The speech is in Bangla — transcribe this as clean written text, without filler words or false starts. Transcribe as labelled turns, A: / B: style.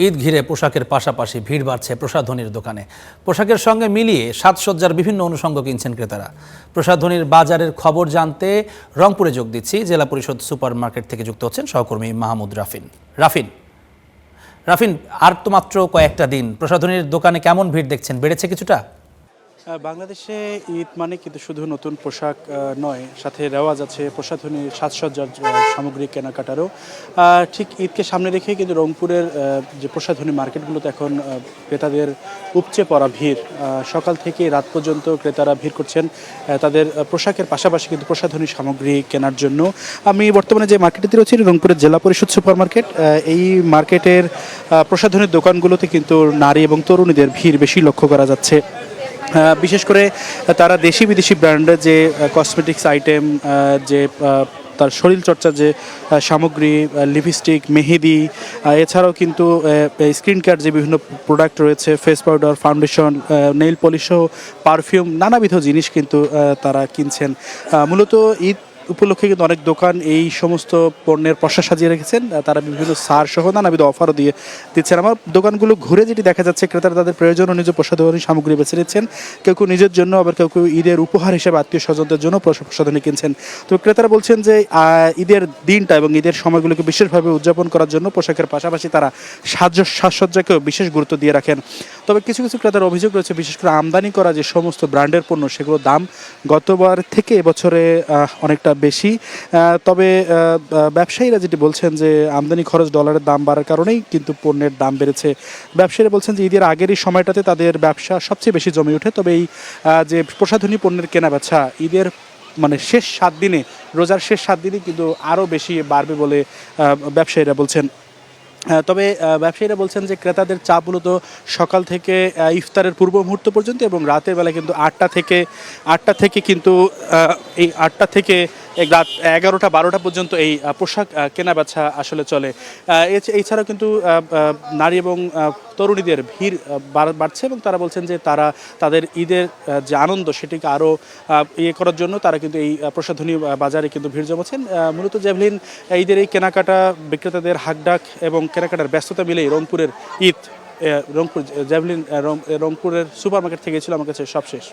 A: ঈদ ঘিরে পোশাকের পাশাপাশি ভিড় বাড়ছে প্রসাধনীর দোকানে। পোশাকের সঙ্গে মিলিয়ে সাজসজ্জার বিভিন্ন অনুষঙ্গ কিনছেন ক্রেতারা। প্রসাধনীর বাজারের খবর জানতে রংপুরে যোগ দিচ্ছি। জেলা পরিষদ সুপার মার্কেট থেকে যুক্ত হচ্ছেন সহকর্মী মাহমুদ রাফিন। রাফিন, আর তো মাত্র কয়েকটা দিন, প্রসাধনীর দোকানে কেমন ভিড় দেখছেন? বেড়েছে কিছুটা?
B: বাংলাদেশে ঈদ মানে কিন্তু শুধু নতুন পোশাক নয়, সাথে রেওয়াজ আছে প্রসাধনী সাজসজ্জার সামগ্রী কেনাকাটারও। ঠিক ঈদকে সামনে রেখে কিন্তু রংপুরের যে প্রসাধনী মার্কেটগুলোতে এখন ক্রেতাদের উপচে পড়া ভিড়। সকাল থেকে রাত পর্যন্ত ক্রেতারা ভিড় করছেন তাদের পোশাকের পাশাপাশি কিন্তু প্রসাধনী সামগ্রী কেনার জন্য। আমি বর্তমানে যে মার্কেটটিতে রয়েছি রংপুরের জেলা পরিষদ সুপার মার্কেট। এই মার্কেটের প্রসাধনীর দোকানগুলোতে কিন্তু নারী এবং তরুণীদের ভিড় বেশি লক্ষ্য করা যাচ্ছে। বিশেষ করে তারা দেশি বিদেশি ব্র্যান্ডের যে কসমেটিক্স আইটেম, যে তার শরীরচর্চার যে সামগ্রী, লিপস্টিক, মেহেদি, এছাড়াও কিন্তু স্কিন কেয়ার যে বিভিন্ন প্রোডাক্ট রয়েছে, face powder, foundation, nail polish সহ পারফিউম, নানাবিধ জিনিস কিন্তু তারা কিনছেন। মূলত ঈদ উপলক্ষে কিন্তু অনেক দোকান এই সমস্ত পণ্যের পসরা সাজিয়ে রেখেছেন। তারা বিভিন্ন সার সহ নানাবিধ অফারও দিচ্ছেন। আমার দোকানগুলো ঘুরে যেটি দেখা যাচ্ছে, ক্রেতারা তাদের প্রয়োজন অনুযায়ী প্রসাধনী সামগ্রী বেছে নিচ্ছেন। কেউ কেউ নিজের জন্য, আবার কেউ কেউ ঈদের উপহার হিসেবে আত্মীয় স্বজনদের জন্য প্রসাধনী কিনছেন। তো ক্রেতারা বলছেন যে ঈদের দিনটা এবং ঈদের সময়গুলোকে বিশেষভাবে উদযাপন করার জন্য পোশাকের পাশাপাশি তারা সাজসজ্জাকেও বিশেষ গুরুত্ব দিয়ে রাখেন। তবে কিছু কিছু ক্রেতার অভিযোগ রয়েছে, বিশেষ করে আমদানি করা যে সমস্ত ব্র্যান্ডের পণ্য, সেগুলোর দাম গতবার থেকে এবছরে অনেকটা বেশি। তবে ব্যবসায়ীরা যেটি বলছেন যে আমদানি খরচ, ডলারের দাম বাড়ার কারণেই কিন্তু পণ্যের দাম বেড়েছে। ব্যবসায়ীরা বলছেন যে ঈদের আগের এই সময়টাতে তাদের ব্যবসা সবচেয়ে বেশি জমে ওঠে। তবে এই যে প্রসাধনী পণ্যের কেনা বেচা ঈদের মানে শেষ 7 দিনে, রোজার শেষ 7 দিনে কিন্তু আরও বেশি বাড়বে বলে ব্যবসায়ীরা বলছেন। তবে ব্যবসায়ীরা বলছেন যে ক্রেতাদের চাপ মূলত সকাল থেকে ইফতারের পূর্ব মুহূর্ত পর্যন্ত এবং রাতের বেলা কিন্তু 8টা থেকে কিন্তু এই 8টা থেকে রাত 11টা-12টা পর্যন্ত এই পোশাক কেনাবেচা আসলে চলে। এছাড়াও কিন্তু নারী এবং তরুণীদের ভিড় বাড়ছে এবং তারা বলছেন যে তারা তাদের ঈদের যে আনন্দ সেটিকে আরও করার জন্য তারা কিন্তু এই প্রসাধনী বাজারে কিন্তু ভিড় জমাচ্ছেন। মূলত জেভলিন, ঈদের এই কেনাকাটা, বিক্রেতাদের হাকডাক এবং কেনাকাটার ব্যস্ততা মিলেই রংপুরের ঈদ। রংপুর জেভলিন রংপুরের সুপার মার্কেট থেকে ছিল আমার কাছে সবশেষ।